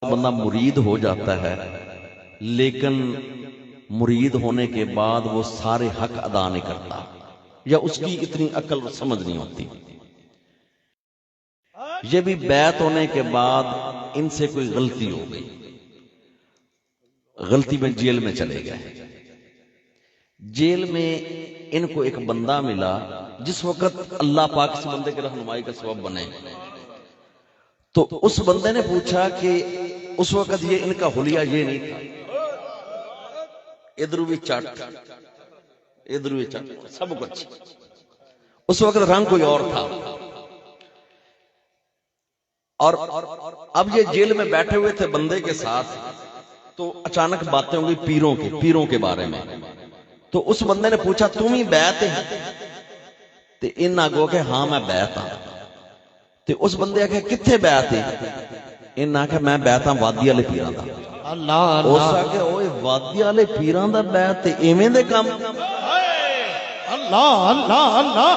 بندہ مرید ہو جاتا ہے لیکن مرید ہونے کے بعد وہ سارے حق ادا نہیں کرتا یا اس کی اتنی عقل و سمجھ نہیں ہوتی. یہ بھی بیعت ہونے کے بعد ان سے کوئی غلطی ہو گئی، غلطی میں جیل میں چلے گئے. جیل میں ان کو ایک بندہ ملا جس وقت اللہ پاک اس بندے کے رہنمائی کا سبب بنے. تو اس بندے نے پوچھا کہ اس وقت یہ ان کا حلیہ یہ نہیں تھا، ادھر بھی چٹ ادھر بھی چٹ سب کچھ، اس وقت رنگ کوئی اور تھا. اور اب یہ جیل میں بیٹھے ہوئے تھے بندے کے ساتھ، تو اچانک باتیں ہوں گی پیروں کے بارے میں. تو اس بندے نے پوچھا تم ہی بیعت ہے؟ تو ان آگو کہ ہاں میں بیعت ہاں. تو اس بندے آگے کتھے بیعت ہے؟ ان آگے میں بیعت ہاں وادی والے پیراں دا. اللہ اس آگے اوے وادی والے پیراں دا بیعت ہے ایویں دے کام. اللہ اللہ اللہ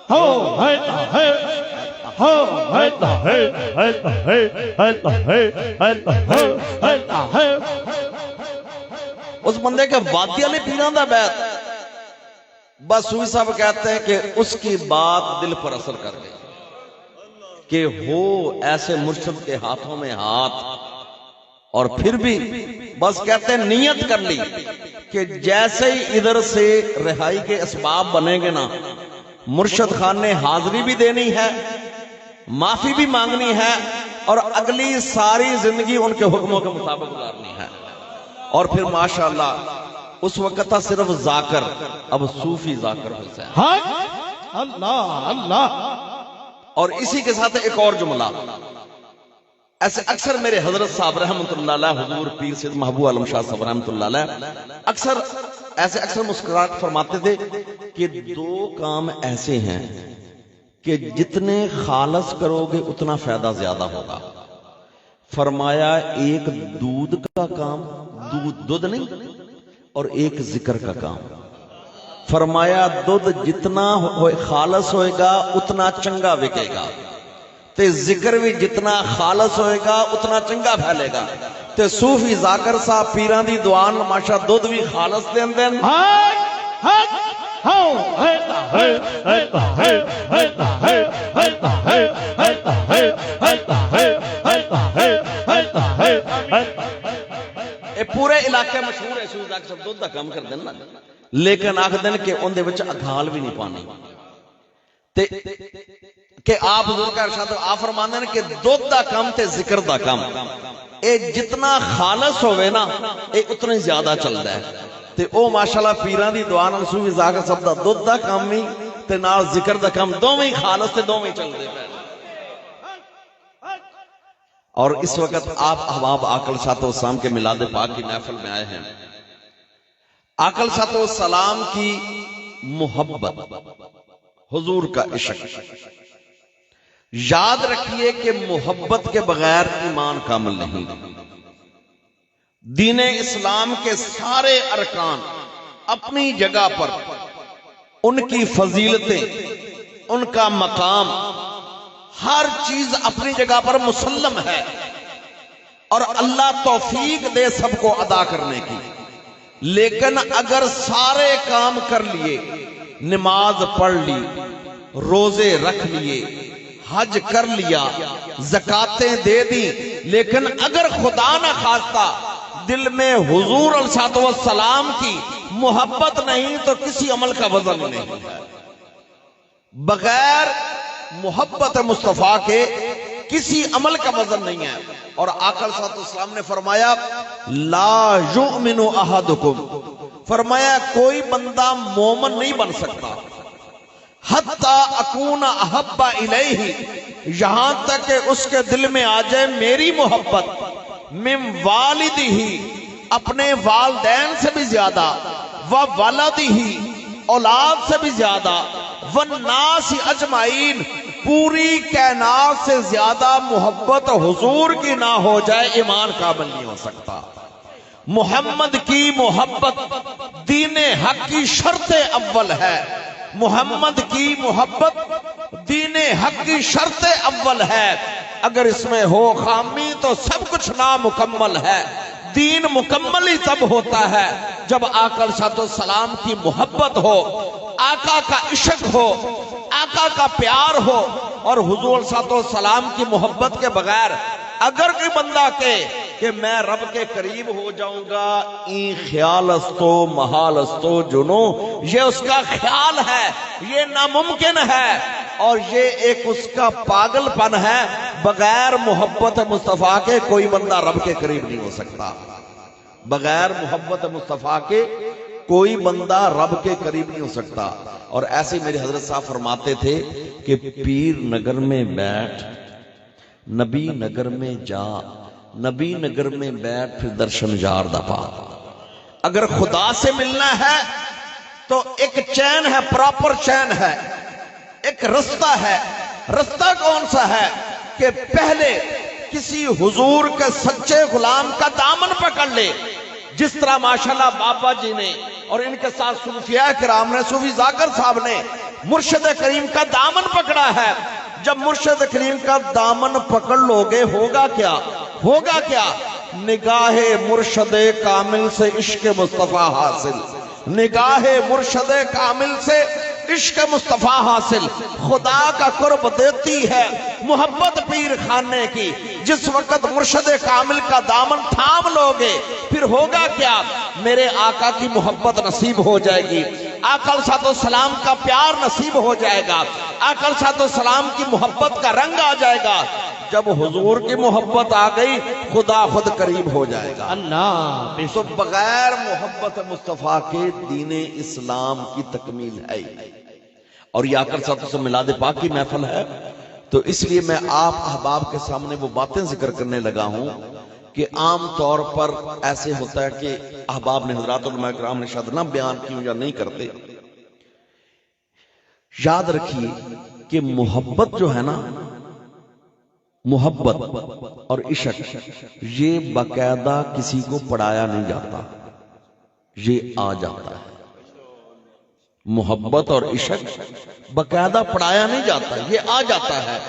ہو ہے ہے ہو ہے ہے. اس بندے کے وادی والے پیراں دا بیعت. بس سوئی صاحب کہتے ہیں کہ اس کی بات دل پر اثر کر گئی کہ ہو ایسے مرشد کے ہاتھوں میں ہاتھ. اور پھر بھی بس کہتے ہیں نیت کر لی کہ جیسے ہی ادھر سے رہائی کے اسباب بنیں گے نا، مرشد خان نے حاضری بھی دینی ہے، معافی بھی مانگنی ہے، اور اگلی ساری زندگی ان کے حکموں کے مطابق گزارنی ہے. اور پھر ماشاءاللہ اس وقت تھا صرف ذاکر، اب صوفی ذاکر حسین. اللہ اللہ. اور اسی کے ساتھ ایک اور جملہ، ایسے اکثر میرے حضرت صاحب رحمۃ اللہ علیہ، حضور پیر سید محبوب عالم شاہ صاحب رحمۃ اللہ علیہ، اکثر مسکراہٹ فرماتے تھے کہ دو کام ایسے ہیں کہ جتنے خالص کرو گے اتنا فائدہ زیادہ ہوگا. فرمایا ایک دودھ کا کام، دودھ نہیں، اور ایک ذکر کا کام. فرمایا دودھ جتنا خالص ہوئے گا اتنا چنگا بکے گا، تے ذکر بھی جتنا خالص ہوئے گا اتنا چنگا پھیلے گا. تے صوفی ذاکر صاحب پیران دی دعان ماشا دودھ بھی خالص دین دین. پورے علاقے مشہور ہے صوفی ذاکر صاحب دودھ دا کام کر دین نا، لیکن آکھ دین کہ ان دے وچ اگھال بھی نہیں پانی. کہ آپ حضور کا ارشاد آپ فرماندے ہیں کہ دودھ دا کام تے ذکر دا کام اے جتنا خالص ہوئے نا اے اتنا زیادہ چلدا ہے. تے او ماشاءاللہ پیران دی دعا نال صوفی ذاکر صاحب دا دودھ دا کام بھی تے نال ذکر دا کام دوویں خالص تے دوویں چلدے پئے. اور اس وقت آپ احباب آقا صاحب السلام کے میلاد پاک کی محفل میں آئے ہیں. آقا صاحب السلام کی محبت، حضور کا عشق. یاد رکھیے کہ محبت کے بغیر ایمان کامل نہیں. دین اسلام کے سارے ارکان اپنی جگہ پر، ان کی فضیلتیں، ان کا مقام، ہر چیز اپنی جگہ پر مسلم ہے، اور اللہ توفیق دے سب کو ادا کرنے کی. لیکن اگر سارے کام کر لیے، نماز پڑھ لی، روزے رکھ لیے، حج کر لیا، زکاتیں دے دی، لیکن اگر خدا نہ خواستہ دل میں حضور علیہ السلام کی محبت نہیں تو کسی عمل کا وزن نہیں ہے. بغیر محبت مصطفیٰ کے کسی عمل کا وزن نہیں ہے. اور آقا صلی اللہ علیہ وسلم نے فرمایا لا یؤمن احدکم، فرمایا کوئی بندہ مومن نہیں بن سکتا حتی اکون احب الیہ، یہاں تک کہ اس کے دل میں آ جائے میری محبت، من والدہ، اپنے والدین سے بھی زیادہ، وولدہ، اولاد سے بھی زیادہ، والناس اجمعین، پوری کائنات سے زیادہ محبت حضور کی نہ ہو جائے ایمان کامل نہیں ہو سکتا. محمد کی محبت دین حق کی شرط اول ہے. محمد کی محبت دین حق کی شرط اول ہے. اگر اس میں ہو خامی تو سب کچھ نامکمل ہے۔ دین مکمل ہی تب ہوتا ہے جب آقا علیہ السلام کی محبت ہو، آقا کا عشق ہو، آقا کا پیار ہو۔ اور حضور صلی اللہ علیہ وسلم کی محبت کے بغیر اگر کوئی بندہ کہ میں رب کے قریب ہو جاؤں گا، این خیال استو محال استو جنو، یہ اس کا خیال ہے، یہ ناممکن ہے، اور یہ ایک اس کا پاگل پن ہے۔ بغیر محبت مصطفیٰ کے کوئی بندہ رب کے قریب نہیں ہو سکتا۔ بغیر محبت مصطفیٰ کے کوئی بندہ رب کے قریب نہیں ہو سکتا۔ اور ایسے میرے حضرت صاحب فرماتے تھے کہ پیر نگر میں بیٹھ، نبی نگر میں جا، نبی نگر میں بیٹھ، پھر درشن یار دا پا۔ اگر خدا سے ملنا ہے تو ایک چین ہے، پراپر چین ہے، ایک رستہ ہے۔ رستہ کون سا ہے؟ کہ پہلے کسی حضور کے سچے غلام کا دامن پکڑ لے، جس طرح ماشاءاللہ بابا جی نے اور ان کے ساتھ صوفیاء کرام نے، صوفی ذاکر صاحب نے مرشد کریم کا دامن پکڑا ہے۔ جب مرشد کریم کا دامن پکڑ لوگے ہوگا کیا؟ ہوگا کیا؟ نگاہ مرشد کامل سے عشق مصطفیٰ حاصل، نگاہ مرشد کامل سے عشق مصطفیٰ حاصل۔ خدا کا قرب دیتی ہے محبت پیر خانے کی۔ جس وقت مرشد کامل کا دامن تھام لوگے پھر ہوگا کیا؟ میرے آقا کی محبت نصیب ہو جائے گی، آقا علیہ السلام کا پیار نصیب ہو جائے گا، آقا علیہ السلام کی محبت کا رنگ آ جائے گا۔ جب حضور کی محبت آ گئی خدا خود قریب ہو جائے گا۔ اللہ تو بغیر محبت مصطفیٰ کے دین اسلام کی تکمیل ہے۔ اور یہ آقا صلی اللہ علیہ وسلم میلاد پاک کی محفل ہے، تو اس لیے میں آپ احباب کے سامنے وہ باتیں ذکر کرنے لگا ہوں کہ عام طور پر ایسے ہوتا ہے کہ احباب نے، حضرات علماء کرام نے شاید نہ بیان کیوں یا نہیں کرتے۔ یاد رکھیے کہ محبت جو ہے نا، محبت اور عشق، یہ باقاعدہ کسی کو پڑھایا نہیں جاتا، یہ آ جاتا ہے۔ محبت اور عشق باقاعدہ پڑھایا نہیں جاتا، یہ آ جاتا ہے۔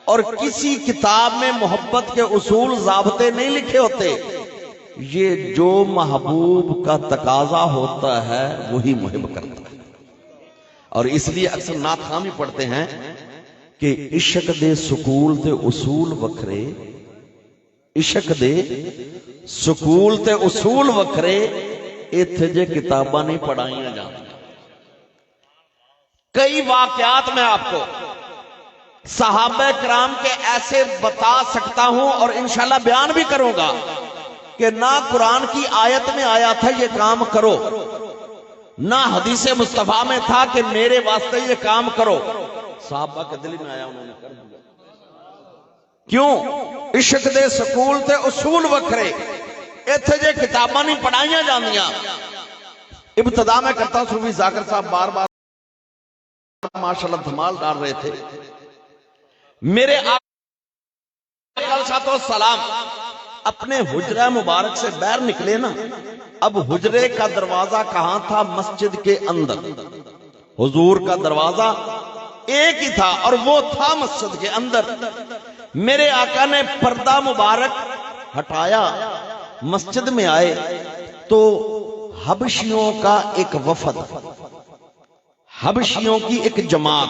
اور کسی کتاب میں محبت کے اصول ضابطے نہیں لکھے ہوتے، یہ جو محبوب کا تقاضا ہوتا ہے وہی محب کرتا ہے۔ اور اس لیے اکثر نعت خواں بھی پڑھتے ہیں کہ عشق دے سکول تے اصول وکھرے، عشق دے سکول تے اصول وکھرے، ایتھے جے کتاباں نہیں پڑھائیاں جاندیاں۔ کئی واقعات میں آپ کو صحابہ کرام کے ایسے بتا سکتا ہوں اور انشاءاللہ بیان بھی کروں گا کہ نہ قرآن کی آیت میں آیا تھا یہ کام کرو، نہ حدیث مصطفیٰ میں تھا کہ میرے واسطے یہ کام کرو، صحابہ کے دل میں آیا، انہوں نے کر دیا۔ کیوں؟ عشق دے سکول تے اصول وکھرے، ایتھے جے کتاباں نہیں پڑھائیاں جاندیاں۔ ابتدا میں کرتا ہوں، صوفی ذاکر صاحب بار بار ماشاءاللہ دھمال ڈال رہے تھے۔ میرے آقا علیہ السلام اپنے حجرہ مبارک سے باہر نکلے نا، اب حجرے کا دروازہ کہاں تھا؟ مسجد کے اندر۔ حضور کا دروازہ ایک ہی تھا اور وہ تھا مسجد کے اندر۔ میرے آقا نے پردہ مبارک ہٹایا، مسجد میں آئے تو حبشیوں کا ایک وفد، حبشیوں کی ایک جماعت،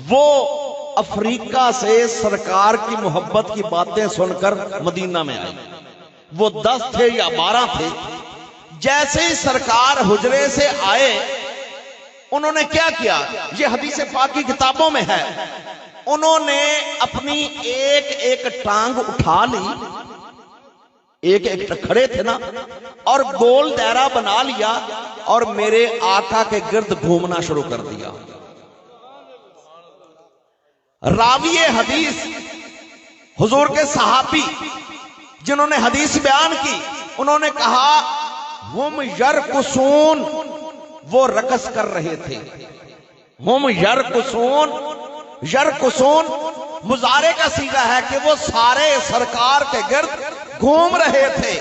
وہ افریقہ سے سرکار کی محبت کی باتیں سن کر مدینہ میں آئی۔ وہ 10 تھے یا 12 تھے۔ جیسے ہی سرکار حجرے سے آئے، انہوں نے کیا کیا؟ یہ حدیث پاک کی کتابوں میں ہے۔ انہوں نے اپنی ایک ایک ٹانگ اٹھا لی، ایک ایک کھڑے تھے نا، اور گول دائرہ بنا لیا اور میرے آقا کے گرد گھومنا شروع کر دیا۔ راوی حدیث، حضور کے صحابی جنہوں نے حدیث بیان کی، انہوں نے کہا ہم یرقصون، وہ رقص کر رہے تھے۔ ہم یرقصون، یرقصون مضارع کا صیغہ ہے کہ وہ سارے سرکار کے گرد گھوم رہے تھے۔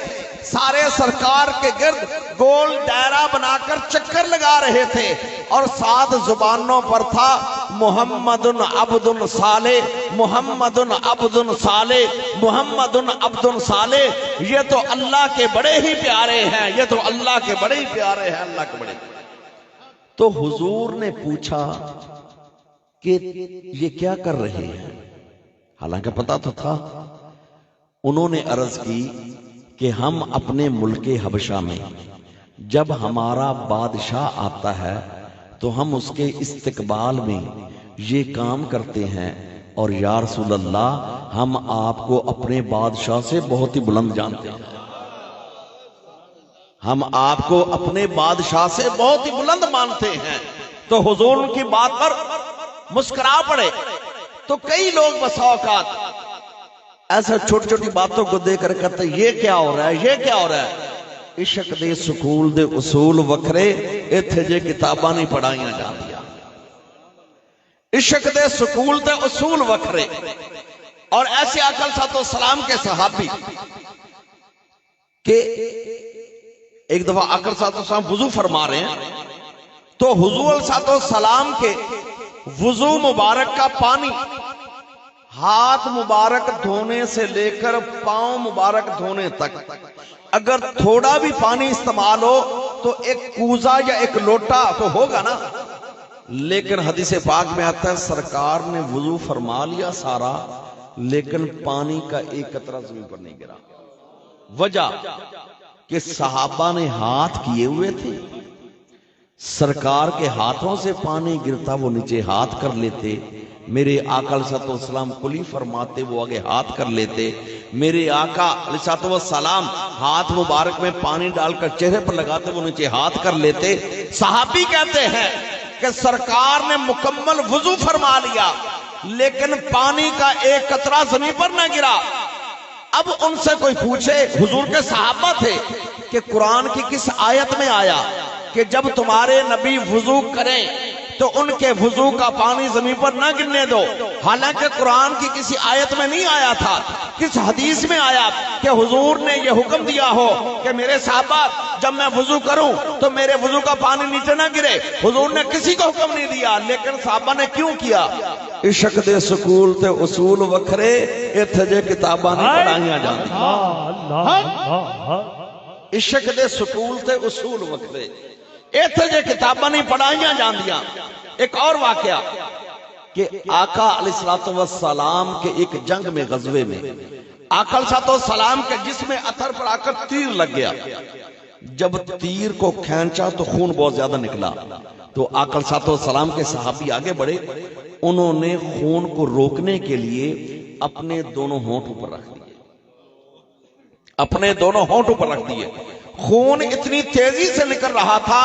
سارے سرکار کے گرد گول دائرہ بنا کر چکر لگا رہے تھے، اور 7 زبانوں پر تھا محمد عبد صالح، محمد عبد صالح، محمد عبد صالح۔ یہ تو اللہ کے بڑے ہی پیارے ہیں، یہ تو اللہ کے بڑے ہی پیارے ہیں، اللہ کے بڑے۔ تو حضور نے پوچھا کہ یہ کیا کر رہے ہیں؟ حالانکہ پتا تو تھا۔ انہوں نے عرض کی کہ ہم اپنے ملک حبشہ میں جب ہمارا بادشاہ آتا ہے تو ہم اس کے استقبال میں یہ کام کرتے ہیں، اور یا رسول اللہ ہم آپ کو اپنے بادشاہ سے بہت ہی بلند جانتے ہیں، ہم آپ کو اپنے بادشاہ سے بہت ہی بلند مانتے ہیں۔ تو حضور ان کی بات پر مسکرا پڑے۔ تو کئی لوگ بسا اوقات ایسا چھوٹی چھوٹی باتوں کو دیکھ کر کہتے ہیں یہ کیا ہو رہا ہے، یہ کیا ہو رہا ہے۔ عشق دے سکول دے اصول وکھرے، ایتھے جے کتاباں نہیں پڑھائیاں جاندیاں۔ عشق دے سکول دے اصول وکھرے۔ اور ایسے آقا علیہ السلام کے صحابی کہ ایک دفعہ آقا علیہ السلام وضو فرما رہے ہیں، تو حضور علیہ السلام کے وضو مبارک کا پانی ہاتھ مبارک دھونے سے لے کر پاؤں مبارک دھونے تک اگر تھوڑا بھی پانی استعمال ہو تو ایک کوزہ یا ایک لوٹا تو ہوگا نا، لیکن حدیث پاک میں آتا ہے سرکار نے وضو فرما لیا سارا، لیکن پانی کا ایک قطرہ زمین پر نہیں گرا۔ وجہ کہ صحابہ نے ہاتھ کیے ہوئے تھے، سرکار کے ہاتھوں سے پانی گرتا وہ نیچے ہاتھ کر لیتے، میرے آقا علیہ السلام کلی فرماتے وہ آگے ہاتھ کر لیتے، میرے آقا علیہ السلام ہاتھ مبارک میں پانی ڈال کر چہرے پر لگاتے وہ نیچے ہاتھ کر لیتے۔ صحابی کہتے ہیں کہ سرکار نے مکمل وضو فرما لیا لیکن پانی کا ایک قطرہ زمین پر نہ گرا۔ اب ان سے کوئی پوچھے، حضور کے صحابہ تھے، کہ قرآن کی کس آیت میں آیا کہ جب تمہارے نبی وضو کریں تو ان کے وضو کا پانی زمین پر نہ گرنے دو؟ حالانکہ قرآن کی کسی آیت میں نہیں آیا تھا، کس حدیث میں آیا کہ حضور نے یہ حکم دیا ہو کہ میرے صحابہ جب میں وضو کروں تو میرے وضو کا پانی نیچے نہ گرے؟ حضور نے کسی کو حکم نہیں دیا، لیکن صحابہ نے کیوں کیا؟ عشق دے سکول تے اصول وکھرے، ایتھے جے کتاباں نہیں پڑھائیاں جاندیاں۔ عشق دے سکول تے اصول وکھرے، ایتھے جے کتاباں نہیں پڑھائیاں جاندیاں۔ ایک اور واقعہ کہ آقا علیہ السلام کے ایک جنگ میں غزوے میں آقا علیہ السلام کے جسم اثر پر آ کر تیر لگ گیا۔ جب تیر کو کھینچا تو خون بہت زیادہ نکلا، تو آقا علیہ السلام کے صحابی آگے بڑھے، انہوں نے خون کو روکنے کے لیے اپنے دونوں ہونٹوں پر رکھ دیے، اپنے دونوں ہونٹوں پر رکھ دیے۔ خون اتنی تیزی سے نکل رہا تھا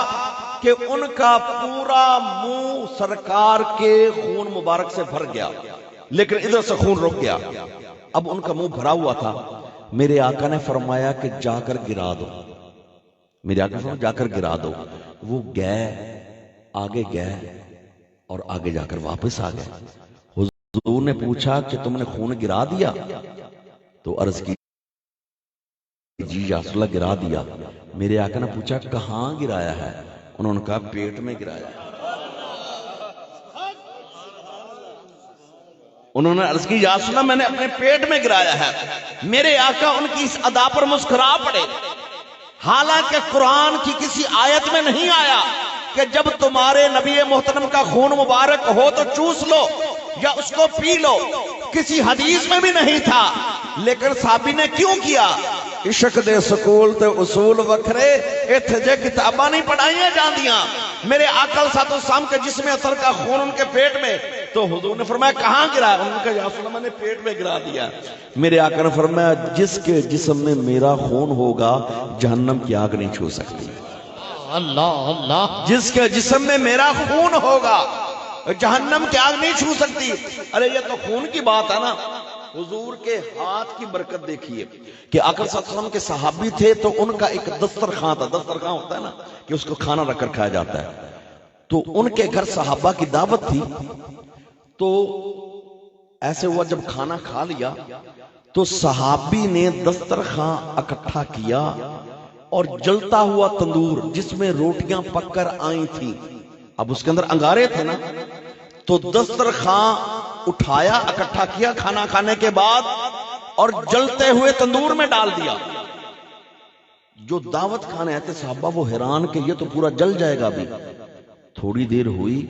کہ ان کا پورا منہ سرکار کے خون مبارک سے بھر گیا، لیکن ادھر سے خون رک گیا۔ اب ان کا منہ بھرا ہوا تھا، میرے آقا نے فرمایا کہ جا کر گرا دو، میرے آقا نے فرمایا جا کر گرا دو۔ وہ گئے، آگے گئے اور آگے جا کر واپس آ گئے۔ حضور نے پوچھا کہ تم نے خون گرا دیا؟ تو عرض کی جی یا رسول اللہ گرا دیا۔ میرے آقا نے پوچھا کہاں گرایا ہے؟ انہوں نے کہا پیٹ میں گرایا ہے۔ انہوں نے عرض کی یا رسول اللہ میں نے اپنے پیٹ میں گرایا ہے۔ میرے آقا ان کی اس ادا پر مسکرا پڑے، حالانکہ قرآن کی کسی آیت میں نہیں آیا کہ جب تمہارے نبی محترم کا خون مبارک ہو تو چوس لو یا اس کو پی لو، کسی حدیث میں بھی نہیں تھا، لیکن صحابی نے کیوں کیا؟ عشق دے سکول تے اصول وکھرے، ایتھے جے کتاباں نہیں پڑھائیاں جاندیاں۔ میرے آقا علیہ السلام کے جسم اثر کا خون ان کے پیٹ میں، تو حضور نے فرمایا کہاں گرا؟ انہوں نے کہا یا رسول اللہ میں نے پیٹ میں گرا دیا۔ میرے آقا نے فرمایا جس کے جسم میں میرا خون ہوگا جہنم کی آگ نہیں چھو سکتی۔ اللہ اللہ، جس کے جسم میں میرا خون ہوگا جہنم کی آگ نہیں چھو سکتی۔ ارے یہ تو خون کی بات ہے نا۔ حضور کے ہاتھ کی برکت دیکھیے کہ آقا صلی اللہ علیہ وسلم کے صحابی تھے تو ان کا ایک دسترخوان تھا، دسترخوان ہوتا ہے نا کہ اس کو کھانا رکھ کر کھایا جاتا ہے، تو ان کے گھر صحابہ کی دعوت تھی۔ تو ایسے ہوا جب کھانا کھا لیا تو صحابی نے دسترخوان اکٹھا کیا اور جلتا ہوا تندور جس میں روٹیاں پک کر آئی تھیں، اب اس کے اندر انگارے تھے نا، تو دسترخوان اٹھایا، اکٹھا کیا کھانا کھانے کے بعد اور جلتے ہوئے تندور میں ڈال دیا۔ جو دعوت کھانے آتے صحابہ وہ حیران کہ یہ تو پورا جل جائے گا ابھی۔ تھوڑی دیر ہوئی،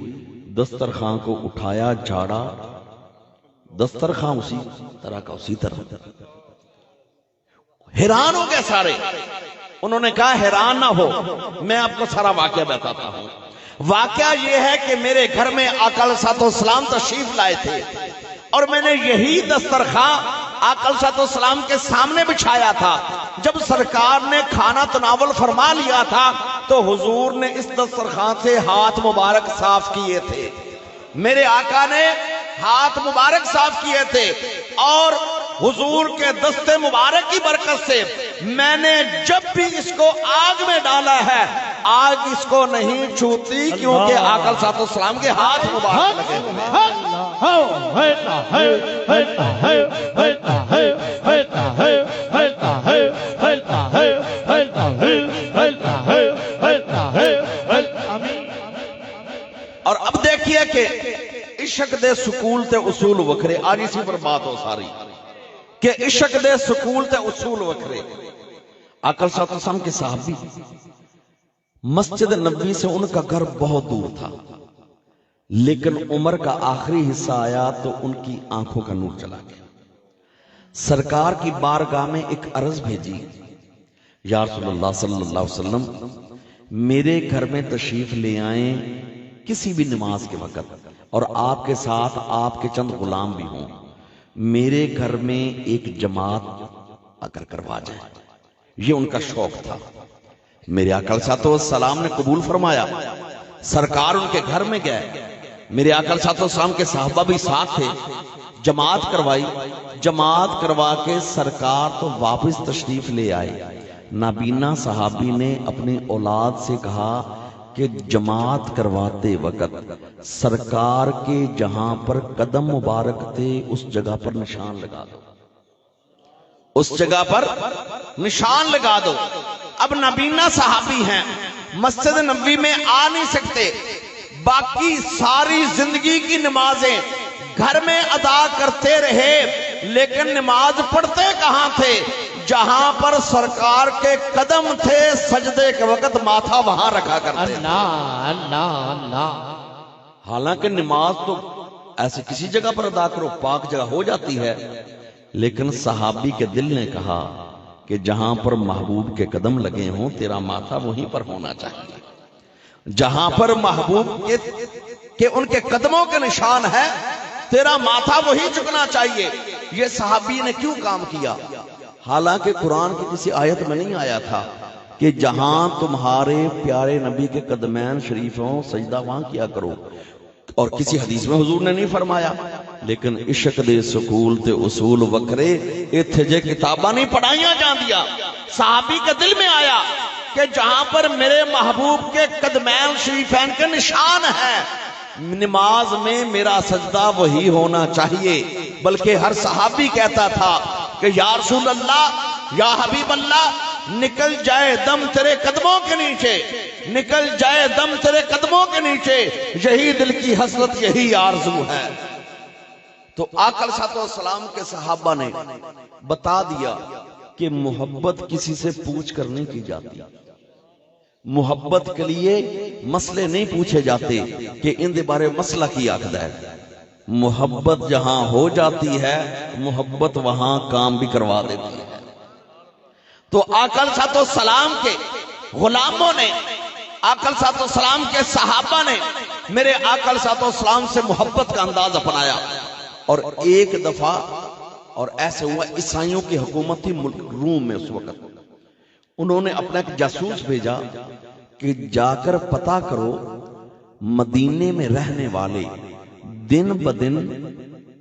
دسترخوان کو اٹھایا، جھاڑا، دسترخوان اسی طرح کا اسی طرح۔ حیران ہو گئے سارے۔ انہوں نے کہا حیران نہ ہو، میں آپ کو سارا واقعہ بتاتا ہوں۔ واقعہ یہ ہے کہ میرے گھر میں آقا علیہ الصلوۃ والسلام تشریف لائے تھے اور میں نے یہی دسترخوان آقا علیہ الصلوۃ والسلام کے سامنے بچھایا تھا۔ جب سرکار نے کھانا تناول فرما لیا تھا تو حضور نے اس دسترخوان سے ہاتھ مبارک صاف کیے تھے، میرے آقا نے ہاتھ مبارک صاف کیے تھے، اور حضور کے دست مبارک کی برکت سے میں نے جب بھی اس کو آگ میں ڈالا ہے آگ اس کو نہیں چھوتی، کیونکہ آقا صلی اللہ علیہ وسلم کے ہاتھ مبارک لگے اور اب دیکھیے کہ عشق دے سکول تے اصول وکھرے، آج اسی پر بات ہو ساری کہ عشق دے سکول تے اصول وکھرے۔ آقا صلی اللہ علیہ وسلم کے صحابی، مسجد نبوی سے ان کا گھر بہت دور تھا، لیکن عمر کا آخری حصہ آیا تو ان کی آنکھوں کا نور چلا گیا۔ سرکار کی بارگاہ میں ایک عرض بھیجی، یا رسول اللہ صلی اللہ علیہ وسلم میرے گھر میں تشریف لے آئیں کسی بھی نماز کے وقت، اور آپ کے ساتھ آپ کے چند غلام بھی ہوں، میرے گھر میں ایک جماعت اگر کروا جائے۔ یہ ان کا شوق تھا۔ میرے آقا علیہ السلام نے قبول فرمایا، سرکار ان کے گھر میں گئے، میرے آقا علیہ السلام کے صحابہ بھی ساتھ تھے، جماعت کروائی، جماعت کروا کے سرکار تو واپس تشریف لے آئے۔ نابینا صحابی نے اپنی اولاد سے کہا کہ جماعت کرواتے وقت سرکار کے جہاں پر قدم مبارک تھے اس جگہ پر نشان لگا دو، اس جگہ پر نشان لگا دو۔ اب نابینا صحابی ہیں، مسجد نبوی میں آ نہیں سکتے، باقی ساری زندگی کی نمازیں گھر میں ادا کرتے رہے، لیکن نماز پڑھتے کہاں تھے؟ جہاں پر سرکار کے قدم تھے، سجدے کے وقت ماتھا وہاں رکھا کرتے۔ اللہ اللہ اللہ۔ حالانکہ نماز تو ایسے کسی جگہ پر ادا کرو، پاک جگہ ہو جاتی ہے، لیکن صحابی کے دل نے کہا کہ جہاں پر محبوب کے قدم لگے ہوں تیرا ماتھا وہیں پر ہونا چاہیے، جہاں پر محبوب کے ان کے قدموں کے نشان ہے تیرا ماتھا وہی جھکنا چاہیے۔ یہ صحابی نے کیوں کام کیا؟ حالانکہ قرآن کی کسی آیت میں نہیں آیا تھا کہ جہاں تمہارے پیارے نبی کے قدمین شریف ہوں سجدہ وہاں کیا کرو، اور کسی حدیث میں حضور نے نہیں فرمایا، لیکن عشق دے سکول تے اصول وکرے ایتھے جے کتاباں نہیں پڑھائیاں جان دیا۔ صحابی کے دل میں آیا کہ جہاں پر میرے محبوب کے قدمین شریفین کے نشان ہے، نماز میں میرا سجدہ وہی ہونا چاہیے۔ بلکہ ہر صحابی کہتا تھا کہ یا رسول اللہ، یا حبیب اللہ، نکل جائے دم تیرے قدموں کے نیچے، نکل جائے دم تیرے قدموں کے نیچے، یہی دل کی حسرت، یہی آرزو ہے۔ تو آقا علیہ السلام کے صحابہ نے بتا دیا کہ محبت کسی سے پوچھ کر نہیں کی جاتی، محبت کے لیے مسئلے نہیں پوچھے جاتے کہ ان دے بارے مسئلہ کی آخد ہے۔ محبت جہاں ہو جاتی ہے محبت وہاں کام بھی کروا دیتی ہے۔ تو آقا علیہ السلام کے غلاموں نے، آقا علیہ السلام کے صحابہ نے میرے آقا علیہ السلام سے محبت کا انداز اپنایا۔ اور ایک دفعہ اور ایسے ہوا، عیسائیوں کی حکومت تھی ملک روم میں اس وقت، انہوں نے اپنا ایک جاسوس بھیجا کہ جا کر پتہ کرو مدینے میں رہنے والے دن بدن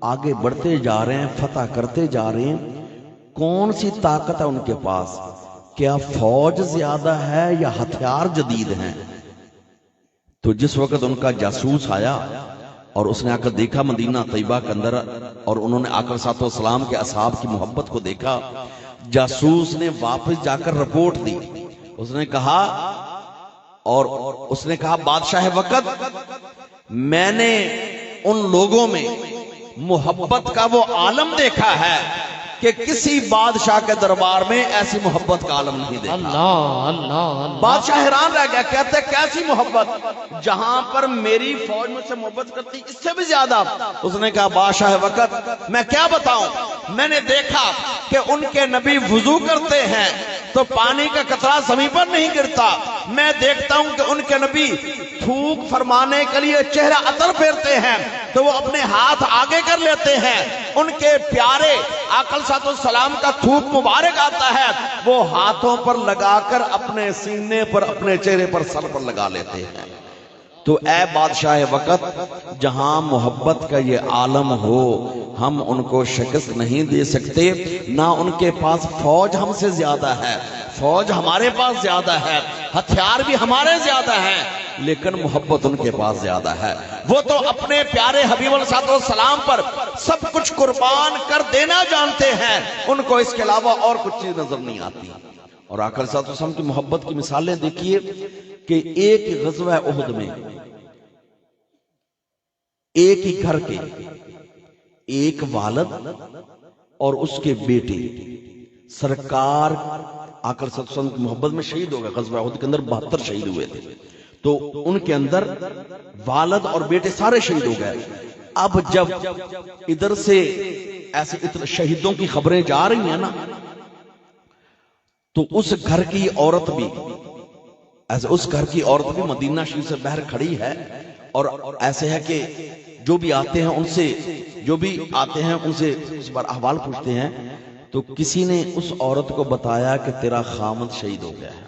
آگے بڑھتے جا رہے ہیں، فتح کرتے جا رہے ہیں، کون سی طاقت ہے ان کے پاس، کیا فوج زیادہ ہے یا ہتھیار جدید ہیں؟ تو جس وقت ان کا جاسوس آیا اور اس نے آ کر دیکھا مدینہ طیبہ کے اندر، اور انہوں نے آ کر صلی اللہ علیہ وسلم کے اصحاب کی محبت کو دیکھا۔ جاسوس نے واپس جا کر رپورٹ دی، اس نے کہا بادشاہ وقت، میں نے ان لوگوں میں محبت کا وہ عالم دیکھا ہے کہ کسی بادشاہ کے دربار میں ایسی محبت کا عالم نہیں دیکھا۔ اللہ اللہ بادشاہ حیران رہ گیا، کہتے کیسی محبت؟ جہاں پر میری فوج مجھ سے محبت کرتی اس سے بھی زیادہ۔ اس نے کہا بادشاہ وقت میں کیا بتاؤں، میں نے دیکھا کہ ان کے نبی وضو کرتے ہیں تو پانی کا قطرہ زمین پر نہیں گرتا، میں دیکھتا ہوں کہ ان کے نبی تھوک فرمانے کے لیے چہرہ عطر پھیرتے ہیں تو وہ اپنے ہاتھ آگے کر لیتے ہیں، ان کے پیارے آقا صلی اللہ علیہ وسلم کا تھوک مبارک آتا ہے، وہ ہاتھوں پر لگا کر اپنے سینے پر، اپنے چہرے پر، سر پر لگا لیتے ہیں۔ تو اے بادشاہ وقت، جہاں محبت کا یہ عالم ہو ہم ان کو شکست نہیں دے سکتے، نہ ان کے پاس فوج ہم سے زیادہ ہے، فوج ہمارے پاس زیادہ ہے، ہتھیار بھی ہمارے زیادہ ہیں، لیکن محبت ان کے پاس زیادہ ہے۔ وہ تو اپنے پیارے حبیب علیہ السلام پر سب کچھ قربان کر دینا جانتے ہیں، ان کو اس کے علاوہ اور کچھ چیز نظر نہیں آتی۔ اور آقا صلی اللہ علیہ وسلم کی محبت کی مثالیں دیکھیے کہ ایک غزوہ احد میں ایک ہی گھر کے ایک والد اور اس کے بیٹے سرکار آقا صلی اللہ علیہ وسلم کی محبت میں شہید ہو گئے۔ غزوہ احد کے اندر 72 شہید ہوئے تھے، تو ان کے اندر والد اور بیٹے سارے شہید ہو گئے۔ اب جب ادھر سے ایسے شہیدوں کی خبریں جا رہی ہیں نا، تو اس گھر کی عورت بھی مدینہ شریف سے باہر کھڑی ہے، اور ایسے ہے کہ جو بھی آتے ہیں ان سے اس بار احوال پوچھتے ہیں، تو کسی نے اس عورت کو بتایا کہ تیرا خامد شہید ہو گیا ہے۔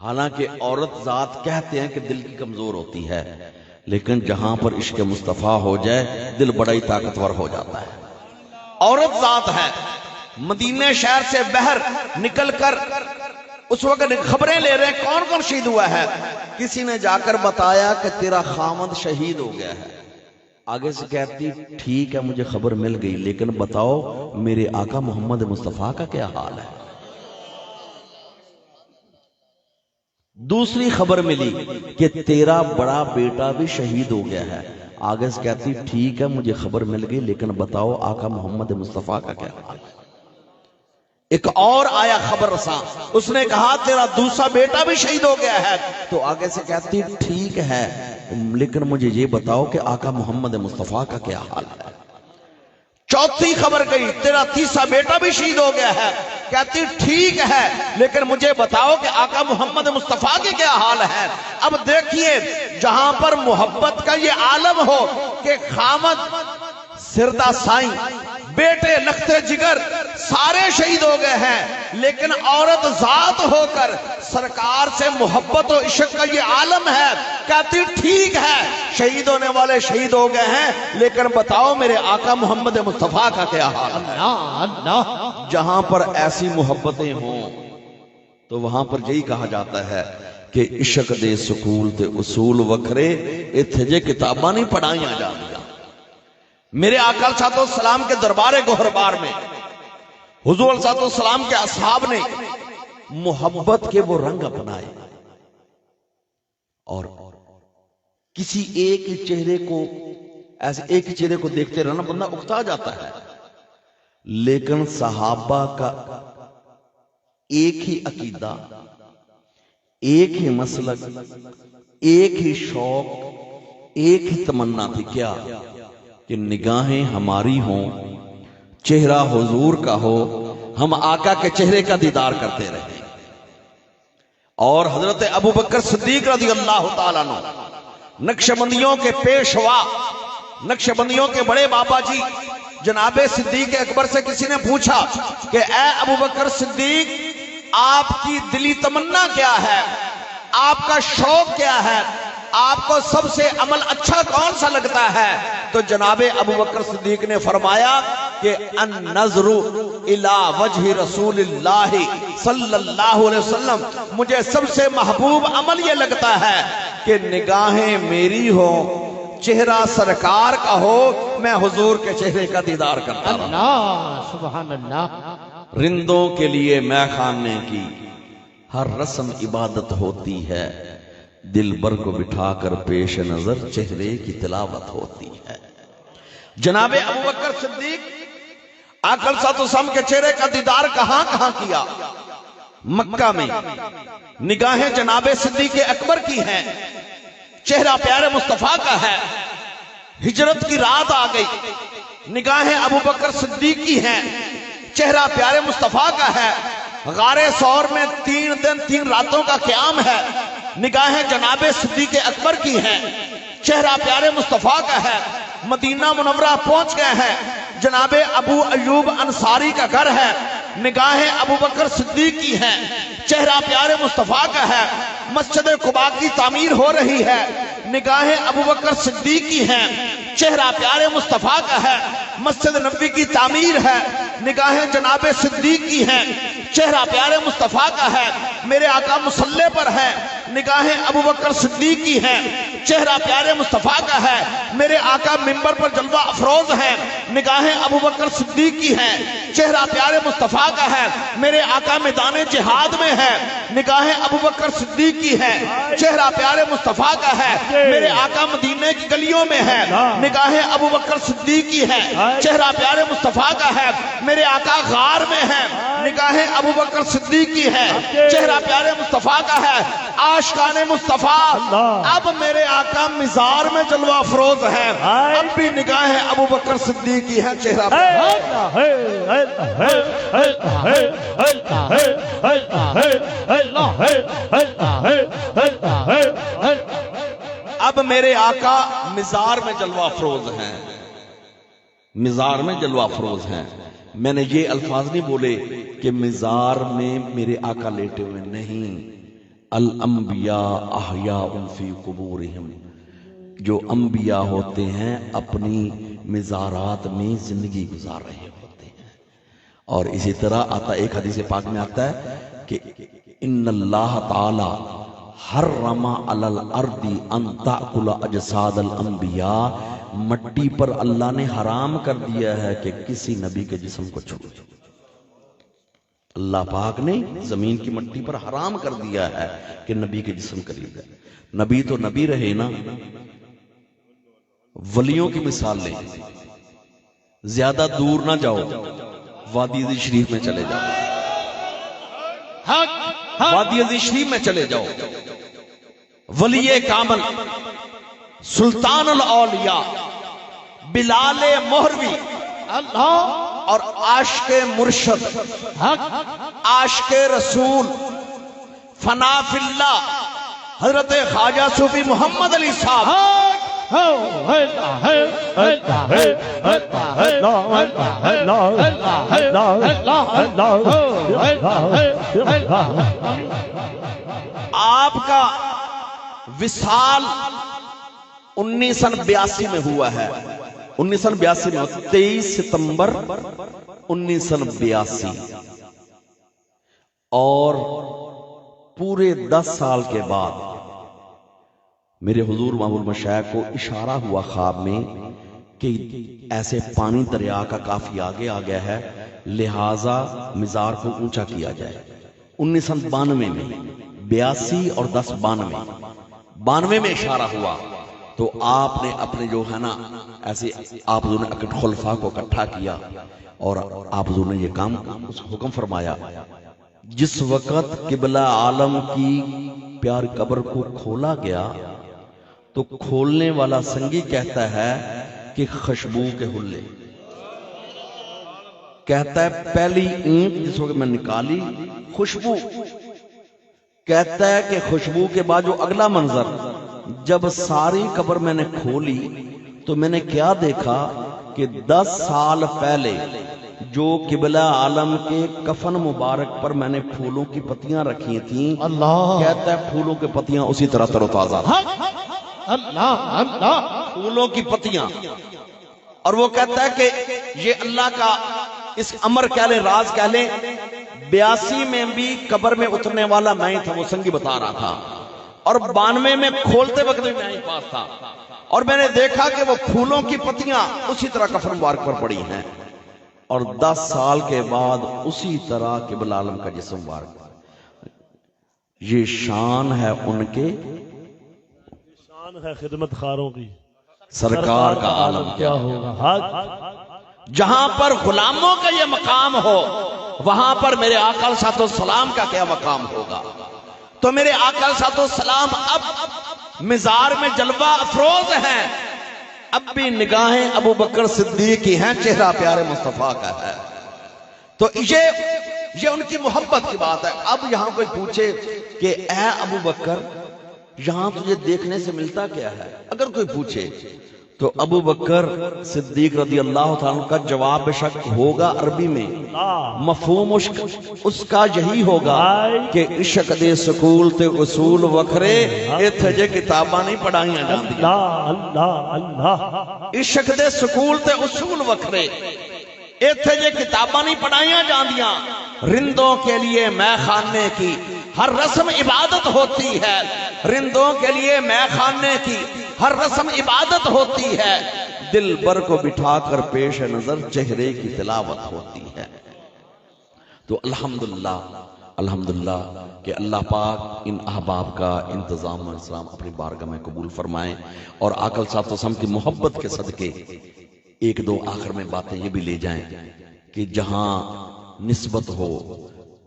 حالانکہ عورت ذات کہتے ہیں کہ دل کی کمزور ہوتی ہے، لیکن جہاں پر عشق مصطفیٰ ہو جائے دل بڑا ہی طاقتور ہو جاتا ہے۔ عورت ذات ہے، مدینہ شہر سے باہر نکل کر اس وقت خبریں لے رہے ہیں کون کون شہید ہوا ہے۔ کسی نے جا کر بتایا کہ تیرا خامد شہید ہو گیا ہے۔ آگے سے کہتی ٹھیک ہے مجھے خبر مل گئی، لیکن بتاؤ میرے آقا محمد مصطفیٰ کا کیا حال ہے۔ دوسری خبر ملی کہ تیرا بڑا بیٹا بھی شہید ہو گیا ہے۔ آگے سے کہتی ٹھیک ہے مجھے خبر مل گئی، لیکن بتاؤ آقا محمد مصطفیٰ کا کیا حال ہے۔ ایک اور آیا خبر رساں، اس نے کہا تیرا دوسرا بیٹا بھی شہید ہو گیا ہے۔ تو آگے سے کہتی ٹھیک ہے لیکن مجھے یہ بتاؤ کہ آقا محمد مصطفیٰ کا کیا حال ہے۔ چوتھی خبر گئی تیرا تیسرا بیٹا بھی شہید ہو گیا ہے۔ کہتی ٹھیک ہے لیکن مجھے بتاؤ کہ آقا محمد مصطفیٰ کے کیا حال ہے۔ اب دیکھیے جہاں پر محبت کا یہ عالم ہو کہ خامد سردہ سائیں، بیٹے لخت جگر سارے شہید ہو گئے ہیں، لیکن عورت ذات ہو کر سرکار سے محبت و عشق کا یہ عالم ہے۔ کہتی ٹھیک ہے شہید ہونے والے شہید ہو گئے ہیں، لیکن بتاؤ میرے آقا محمد مصطفیٰ کا کیا حال ہے۔ جہاں پر ایسی محبتیں ہوں تو وہاں پر یہی کہا جاتا ہے کہ عشق دے سکول تے اصول وکھرے، اتھے جے کتاباں نہیں پڑھائیاں جا دیا۔ میرے آقا صلی اللہ علیہ وسلم کے دربار گوہربار میں حضور صلی اللہ علیہ وسلم کے اصحاب نے محبت کے وہ رنگ اپنائے، اور کسی ایک ہی چہرے کو ایسے ایک ہی چہرے کو دیکھتے رہنا بندہ اکتا جاتا ہے، لیکن صحابہ کا ایک ہی عقیدہ، ایک ہی مسلک، ایک ہی شوق، ایک ہی تمنا تھی، کیا کہ نگاہیں ہماری ہوں، چہرہ حضور کا ہو، ہم آقا کے چہرے کا دیدار کرتے رہے۔ اور حضرت ابو بکر صدیق رضی اللہ تعالیٰ عنہ نقشبندیوں کے پیشوا، نقشبندیوں کے بڑے بابا جی جناب صدیق اکبر سے کسی نے پوچھا کہ اے ابو بکر صدیق آپ کی دلی تمنا کیا ہے، آپ کا شوق کیا ہے، آپ کو سب سے عمل اچھا کون سا لگتا ہے؟ تو جناب ابو بکر صدیق نے فرمایا کہ النظر الی وجہ رسول اللہ صلی اللہ علیہ وسلم، مجھے سب سے محبوب عمل یہ لگتا ہے کہ نگاہیں میری ہوں، چہرہ سرکار کا ہو، میں حضور کے چہرے کا دیدار کرتا رہا۔ اللہ سبحان اللہ۔ رندوں کے لیے میں خانے کی ہر رسم عبادت ہوتی ہے، دل بر کو بٹھا کر پیش نظر چہرے کی تلاوت ہوتی ہے۔ جناب ابو بکر صدیق آقا صلی اللہ علیہ وسلم کے چہرے کا دیدار کہاں کہاں کیا؟ مکہ میں نگاہیں جناب صدیق اکبر کی ہیں، چہرہ پیارے مصطفیٰ کا ہے۔ ہجرت کی رات آ گئی، نگاہیں ابو بکر صدیق کی ہیں، چہرہ پیارے مصطفیٰ کا ہے۔ غار ثور میں 3 دن 3 راتوں کا قیام ہے، نگاہیں جناب صدیق اکبر کی ہیں، چہرہ پیارے مصطفیٰ کا ہے۔ مدینہ منورہ پہنچ گئے ہیں، جناب ابو ایوب انصاری کا گھر ہے، نگاہیں ابو بکر صدیق کی ہیں، چہرہ پیارے مصطفیٰ کا ہے۔ مسجد قباء کی تعمیر ہو رہی ہے، نگاہیں ابو بکر صدیق کی ہیں، چہرہ پیارے مصطفیٰ کا ہے۔ مسجد نبوی کی تعمیر ہے، نگاہیں جناب صدیق کی ہیں، چہرہ پیارے مصطفیٰ کا ہے۔ میرے آقا مصلی پر ہے، نگاہیں ابو بکر صدیق کی ہیں، چہرہ پیارے مصطفیٰ کا ہے۔ میرے آقا منبر پر جلوہ افروز ہیں، نگاہیں ابو بکر صدیق کی ہیں، چہرہ پیارے مصطفیٰ کا ہے۔ میرے آقا میدان جہاد میں ہے، نگاہیں ابو بکر صدیق کی ہیں، چہرہ پیارے مصطفیٰ کا ہے۔ میرے آقا مدینے کی گلیوں میں ہے، نگاہیں ابو بکر صدیق کی ہیں، چہرہ پیارے مصطفیٰ کا ہے۔ میرے آقا غار میں ہے، نگاہیں ابو بکر صدیق کی ہیں، چہرہ پیارے مصطفیٰ کا ہے۔ عاشقان مصطفیٰ اب میرے آقا مزار میں جلوہ افروز ہیں، اب بھی نگاہیں ابو بکر صدیق کی ہیں، چہرہ اب میرے آقا مزار میں جلوہ افروز ہیں، مزار میں جلوہ افروز ہیں۔ میں نے یہ الفاظ نہیں بولے کہ مزار میں میرے آقا لیٹے ہوئے، نہیں، الانبیاء احیاء فی قبورہم، جو انبیاء ہوتے ہیں اپنی مزارات میں زندگی گزار رہے ہوتے ہیں۔ اور اسی طرح آتا ایک حدیث پاک میں آتا ہے کہ ان اللہ تعالی حرم علی الارض ان تاکل اجساد الانبیاء، مٹی پر اللہ نے حرام کر دیا ہے کہ کسی نبی کے جسم کو چھوڑے۔ اللہ پاک نے زمین کی مٹی پر حرام کر دیا ہے کہ نبی کے جسم قریب ہے۔ نبی تو نبی رہے نا، ولیوں کی مثال لیں، زیادہ دور نہ جاؤ، وادی عزیز شریف میں چلے جاؤ، وادی عزیز شریف میں چلے جاؤ، ولی کامل سلطان الاولیاء بلال مہروی اور عاشق مرشد، عاشق رسول، فنا فی اللہ حضرت خواجہ صوفی محمد علی صاحب آپ کا وصال 1982 میں ہوا ہے، 1982 میں 23 ستمبر 1982، اور پورے 10 سال کے بعد میرے حضور امام المشائخ کو اشارہ ہوا خواب میں کہ ایسے پانی دریا کا کافی آگے آ گیا ہے، لہٰذا مزار کو اونچا کیا جائے۔ 1992 میں 82 اور 10 92 میں اشارہ ہوا، تو آپ نے اپنے جو ہے نا ایسے آپ حضور نے خلفاء کو اکٹھا کیا اور آپ حضور نے یہ کام حکم فرمایا۔ جس وقت قبلہ عالم کی پیار قبر کو کھولا گیا تو کھولنے والا سنگی کہتا ہے کہ خوشبو کے حلے، کہتا ہے پہلی اینٹ جس وقت میں نکالی خوشبو، کہتا ہے کہ خوشبو کے بعد جو اگلا منظر، جب ساری قبر میں نے کھولی تو میں نے کیا دیکھا کہ 10 سال پہلے جو قبلہ عالم کے کفن مبارک پر میں نے پھولوں کی پتیاں رکھی تھیں، کہتا ہے پھولوں کی پتیاں اسی طرح تر و تازہ، پھولوں کی پتیاں۔ اور وہ کہتا ہے کہ یہ اللہ کا اس امر کہہ لیں، راز کہہ لیں، 82 میں بھی قبر میں اترنے والا میں ہی تھا، وہ سنگی بتا رہا تھا، اور 92 میں کھولتے وقت بھی میں ہی پاس تھا۔ اور میں نے دیکھا کہ وہ پھولوں کی پتیاں اسی طرح کفن مبارک پر پڑی ہیں، اور 10 سال کے بعد اسی طرح قبلہ عالم کا جسم مبارک۔ یہ شان ہے ان کے، شان ہے خدمت خاروں کی، سرکار کا عالم کیا ہوگا۔ جہاں پر غلاموں کا یہ مقام ہو، وہاں پر میرے آقا علیہ السلام کا کیا مقام ہوگا؟ تو میرے آقا علیہ السلام اب مزار میں جلوہ افروز ہیں، اب بھی نگاہیں ابو بکر صدیق کی ہیں، چہرہ پیارے مصطفیٰ کا ہے۔ تو یہ ان کی محبت کی بات ہے۔ اب یہاں کوئی پوچھے کہ اے ابو بکر، یہاں تجھے دیکھنے سے ملتا کیا ہے؟ اگر کوئی پوچھے تو ابو بکر صدیق رضی اللہ تعالیٰ کا جواب بے شک ہوگا عربی میں، مفہوم اس کا یہی ہوگا کہ عشق دے سکول تے اصول وکھرے، ایتھے جے کتاباں نہیں پڑھائیاں جاندیاں۔ اللہ اللہ، عشق دے سکول تے اصول وکھرے، ایتھے جے کتاباں نہیں پڑھائیاں جاندیاں۔ رندوں کے لیے میں خانے کی ہر رسم عبادت ہوتی ہے، رندوں کے لیے میں خانے کی ہر رسم عبادت ہوتی ہے، دل بر کو بٹھا کر پیش نظر چہرے کی تلاوت ہوتی ہے۔ تو الحمدللہ کہ اللہ پاک ان احباب کا انتظام و اسلام اپنی بارگاہ میں قبول فرمائیں، اور آقا صلی اللہ علیہ وسلم کی محبت کے صدقے ایک دو آخر میں باتیں یہ بھی لے جائیں کہ جہاں نسبت ہو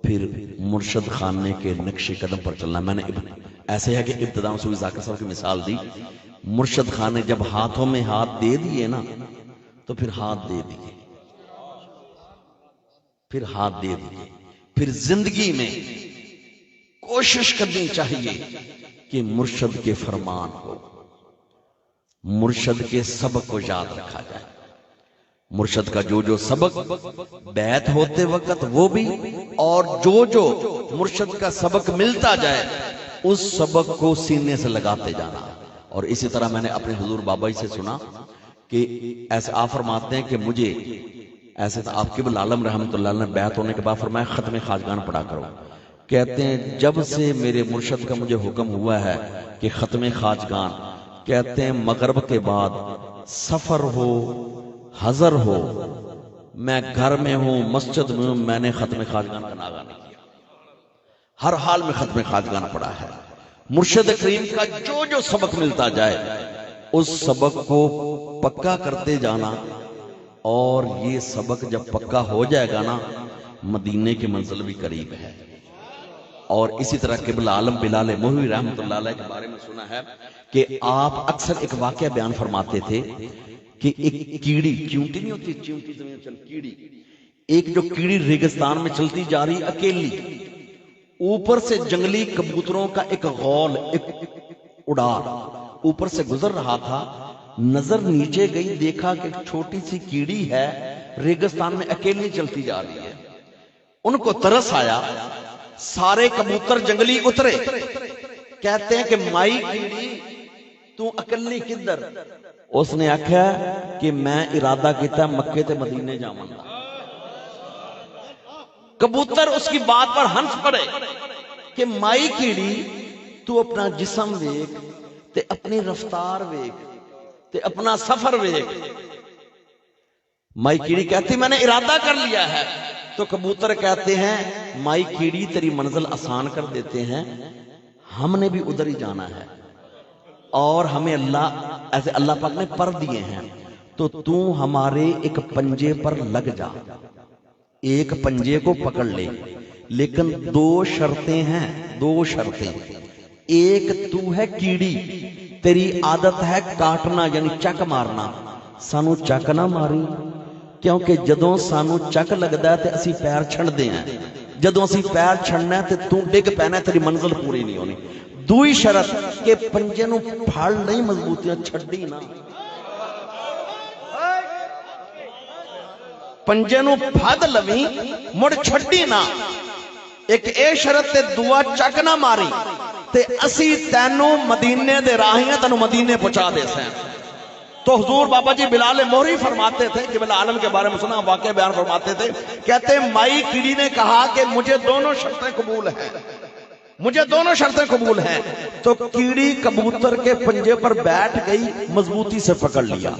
پھر مرشد خانے کے نقش قدم پر چلنا۔ میں نے ایسے ہے کہ ابتدا میں سوئی ذاکر صاحب کی مثال دی، مرشد خانے جب ہاتھوں میں ہاتھ دے دیے نا تو پھر ہاتھ دے دیے، پھر ہاتھ دے دیے۔ پھر زندگی میں کوشش کرنی چاہیے کہ مرشد کے فرمان ہو، مرشد کے سبق کو یاد رکھا جائے، مرشد کا جو سبق بیعت ہوتے وقت وہ بھی، اور جو مرشد کا سبق ملتا جائے اس سبق کو سینے سے لگاتے جانا۔ اور اسی طرح میں نے اپنے حضور بابا جی سے سنا کہ ایسے آپ فرماتے ہیں کہ مجھے ایسے تو آپ قبلہ عالم رحمت اللہ نے بیعت ہونے کے بعد فرمایا ختم خواجگان پڑھا کرو۔ کہتے ہیں جب سے میرے مرشد کا مجھے حکم ہوا ہے کہ ختم خواجگان، کہتے ہیں مغرب کے بعد سفر ہو حضر ہو، میں گھر میں ہوں مسجد میں ہوں، میں نے ختم خواجگان کا ناغہ نہیں کیا، ہر حال میں ختم خواجگان پڑھا ہے۔ مرشد کریم کا جو سبق ملتا جائے اس سبق کو پکا کرتے جانا، اور یہ سبق جب پکا ہو جائے گا نا مدینے کی منزل بھی قریب ہے۔ اور اسی طرح قبلہ عالم بلال مہوی رحمت اللہ علیہ کے بارے میں سنا ہے کہ آپ اکثر ایک واقعہ بیان فرماتے تھے کہ ایک کیڑی، چیونٹی نہیں ہوتی، چیونٹی زمین چل کیڑی، ایک جو کیڑی ریگستان میں چلتی جا رہی اکیلی، اوپر سے جنگلی کبوتروں کا ایک غول، ایک اڑار اوپر سے گزر رہا تھا، نظر نیچے گئی، دیکھا کہ ایک چھوٹی سی کیڑی ہے ریگستان میں اکیلی چلتی جا رہی ہے۔ ان کو ترس آیا، سارے کبوتر جنگلی اترے، کہتے ہیں کہ مائی کیڑی تو اکلی کدھر؟ اس نے آکھا کہ میں ارادہ کیتا مکے تے مدینے جاواں گا۔ کبوتر اس کی بات پر ہنس پڑے کہ مائی کیڑی تو اپنا جسم ویک تے اپنی رفتار ویک تے اپنا سفر ویک۔ مائی کیڑی کہتی میں نے ارادہ کر لیا ہے، تو کبوتر کہتے ہیں مائی کیڑی تیری منزل آسان کر دیتے ہیں، ہم نے بھی ادھر ہی جانا ہے، اور ہمیں اللہ پاک نے پر دیے ہیں، تو ہمارے ایک پنجے پر لگ جا، ایک پنجے کو پکڑ لے، لیکن 2 شرطیں ہیں، 2 شرطیں۔ ایک تو ہے کیڑی، تیری عادت ہے کاٹنا یعنی چک مارنا، سانو چک نہ ماری، کیونکہ جدوں سانو چک لگدا ہے تے اسی پیر چھڑدے ہیں، جدوں اسی پیر چھڑنا ہے تے تو ڈگ پینا ہے، تیری منزل پوری نہیں ہونی۔ دوئی شرط کہ پنجے نو پھڑ نہیں مضبوطیاں چھڑی نہ، پنجے نو پھد لویں مڑ چھڑی نہ، ایک اے شرط تے دعا چک نہ ماری تے اسی تینو مدینے دے راہیاں تینو مدینے پہنچا دے سیں۔ تو حضور بابا جی بلال موری فرماتے تھے کہ بلال عالم کے بارے میں سنا واقعہ بیان فرماتے تھے، کہتے ہیں مائی کیڑی نے کہا کہ مجھے دونوں شرطیں قبول ہیں، مجھے دونوں شرطیں قبول ہیں. تو کیڑی کبوتر کے پنجے پر بیٹھ گئی, مضبوطی سے پکڑ لیا,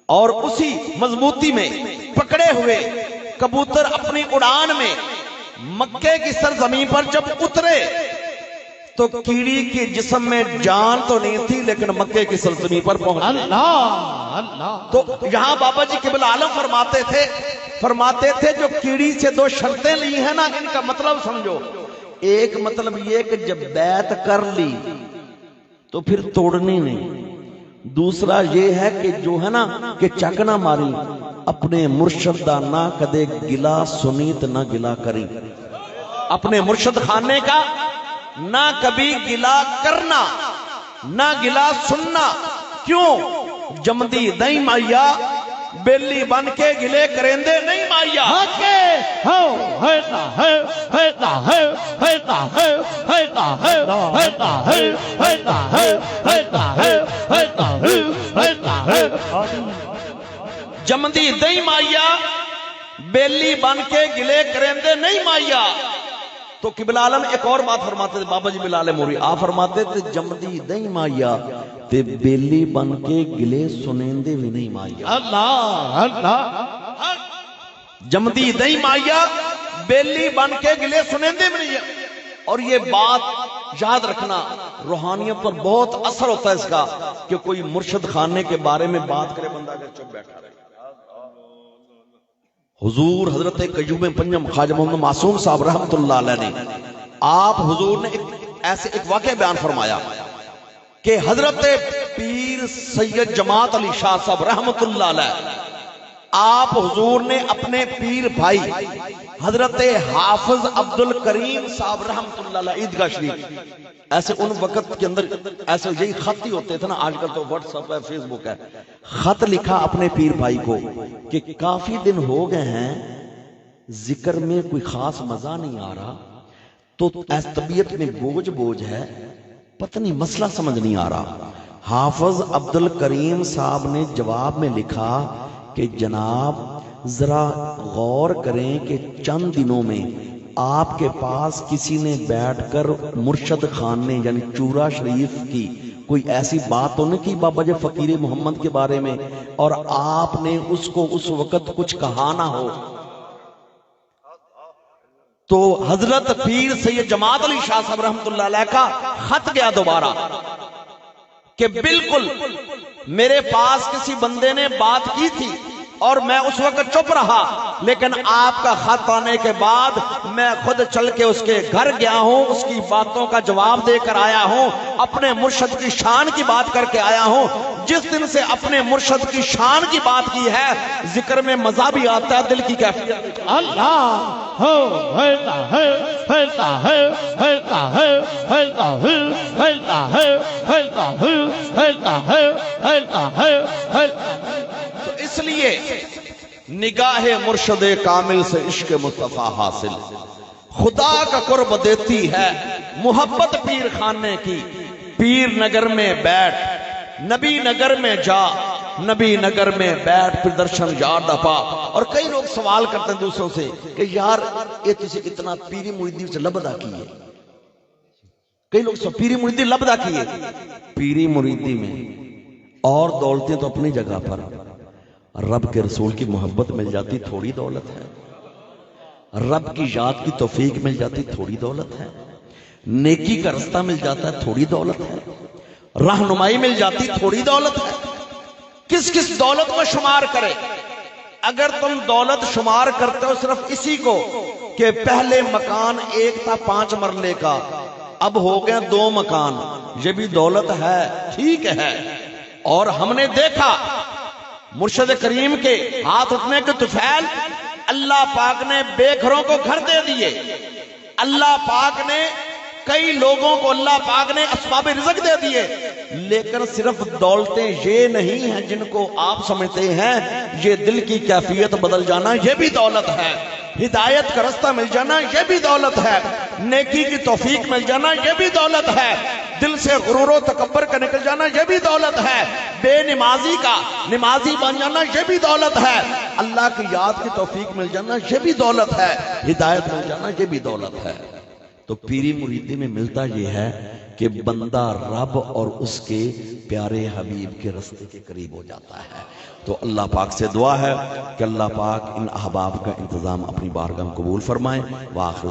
اور اسی مضبوطی میں پکڑے ہوئے کبوتر اپنی اڑان میں مکے کی سرزمین پر جب اترے تو کیڑی کے جسم میں جان تو نہیں تھی لیکن مکے کی سرزمین پر پہنچ. اللہ اللہ. تو یہاں بابا جی قبلہ عالم فرماتے تھے جو کیڑی سے دو شرطیں لی ہیں نا, ان کا مطلب سمجھو. ایک مطلب یہ کہ جب بیعت کر لی تو پھر توڑنی نہیں. دوسرا یہ ہے کہ جو ہے نا کہ چک نہ ماری, اپنے مرشد دا نہ کدے گلا سنیت نہ گلا کری. اپنے مرشد خانے کا نہ کبھی گلا کرنا نہ گلا سننا. کیوں؟ جمدی دئی مائیا بیلی بن کے گلے کرندے نہیں مائیا. جمدی دئی مائیا بیلی بن کے گلے کرندے نہیں مائیا. تو قبلہ عالم ایک اور بات فرماتے تھے بابا جی بلال موری, آپ فرماتے تھے جمدی دئی مائیا تے بیلی بن کے گلے سنیندے بھی نہیں مائیا. اللہ اللہ. جمدی دئی مائیا بیلی بن کے گلے سنیندے بھی نہیں. اور یہ بات یاد رکھنا, روحانیت پر بہت اثر ہوتا ہے اس کا کہ کوئی مرشد خانے کے بارے میں بات کرے بندہ اگر چپ بیٹھا رہے. حضور حضرت قیوم پنجم خواجہ محمد معصوم صاحب رحمت اللہ علیہ نے, آپ حضور نے ایک واقعہ بیان فرمایا کہ حضرت پیر سید جماعت علی شاہ صاحب رحمت اللہ علیہ, آپ حضور نے اپنے پیر بھائی حضرت حافظ عبد الکریم صاحب رحمت اللہ علیہ عیدگاہ شریف, ایسے ان وقت کے اندر ایسے یہی خط ہی ہوتے تھے نا, آج کل تو واٹس ایپ ہے فیس بک ہے. خط لکھا اپنے پیر بھائی کو کہ کافی دن ہو گئے ہیں ذکر میں کوئی خاص مزہ نہیں آ رہا, تو ایس طبیعت میں بوجھ ہے, پتہ نہیں مسئلہ سمجھ نہیں آ رہا. حافظ عبد الکریم صاحب نے جواب میں لکھا کہ جناب ذرا غور کریں کہ چند دنوں میں آپ کے پاس کسی نے بیٹھ کر مرشد خان نے یعنی چورا شریف کی کوئی ایسی بات تو نہیں کی بابا جی فقیر محمد کے بارے میں, اور آپ نے اس کو اس وقت کچھ کہا نہ ہو. تو حضرت پیر سید جماعت علی شاہ صاحب رحمت اللہ علیہ کا خط گیا دوبارہ کہ بالکل میرے پاس کسی بندے نے بات کی تھی اور میں اس وقت چپ رہا, لیکن آپ کا خط آنے کے بعد میں خود چل کے اس کے گھر گیا ہوں, اس کی باتوں کا جواب دے کر آیا ہوں, اپنے مرشد کی شان کی بات کر کے آیا ہوں. جس دن سے اپنے مرشد کی شان کی بات کی ہے ذکر میں مزہ بھی آتا ہے, دل کی کیفیت. اللہ ہو ہلتا ہے ہلتا ہے ہلتا ہے ہلتا ہے ہلتا ہے ہلتا ہے ہلتا ہے ہلتا ہے. تو اس لیے نگاہ مرشد کامل سے عشق مصطفیٰ حاصل, خدا کا قرب دیتی ہے محبت پیر خانے کی. پیر نگر میں بیٹھ نبی نگر میں جا, نبی نگر میں بیٹھ پھر درشن یار دفا. اور کئی لوگ سوال کرتے ہیں دوسروں سے کہ یار یہ تجھے اتنا پیری مریدی سے لبدا کیے, کئی لوگ پیری مریدی لبدا کیے. پیری مریدی میں اور دولتیں تو اپنی جگہ پر, رب کے رسول کی محبت مل جاتی تھوڑی دولت ہے, رب کی یاد کی توفیق مل جاتی تھوڑی دولت ہے, نیکی کا رستہ مل جاتا ہے تھوڑی دولت ہے, رہنمائی مل جاتی تھوڑی دولت ہے. کس کس دولت کو شمار کرے؟ اگر تم دولت شمار کرتے ہو صرف اسی کو کہ پہلے مکان ایک تھا 5 مرلے کا, اب ہو گئے 2 مکان, یہ بھی دولت ہے, ٹھیک ہے. اور ہم نے دیکھا مرشد کریم کے ہاتھ اٹھنے کے طفیل اللہ پاک نے بے گھروں کو گھر دے دیے, اللہ پاک نے کئی لوگوں کو اللہ پاک نے اسباب رزق دے دیے, لیکن صرف دولتیں یہ نہیں ہیں جن کو آپ سمجھتے ہیں. یہ دل کی کیفیت بدل جانا یہ بھی دولت ہے, ہدایت کا رستہ مل جانا یہ بھی دولت ہے, نیکی کی توفیق مل جانا یہ بھی دولت ہے, دل سے غرور و تکبر کا نکل جانا یہ بھی دولت ہے, بے نمازی کا نمازی بن جانا یہ بھی دولت ہے, اللہ کی یاد کی توفیق مل جانا یہ بھی دولت ہے, ہدایت مل جانا یہ بھی دولت ہے. تو پیری مریدی میں ملتا یہ ہے کہ بندہ رب اور اس کے پیارے حبیب کے رستے کے قریب ہو جاتا ہے۔ تو اللہ پاک سے دعا ہے کہ اللہ پاک ان احباب کا انتظام اپنی بارگاہ میں قبول فرمائے۔ وآخر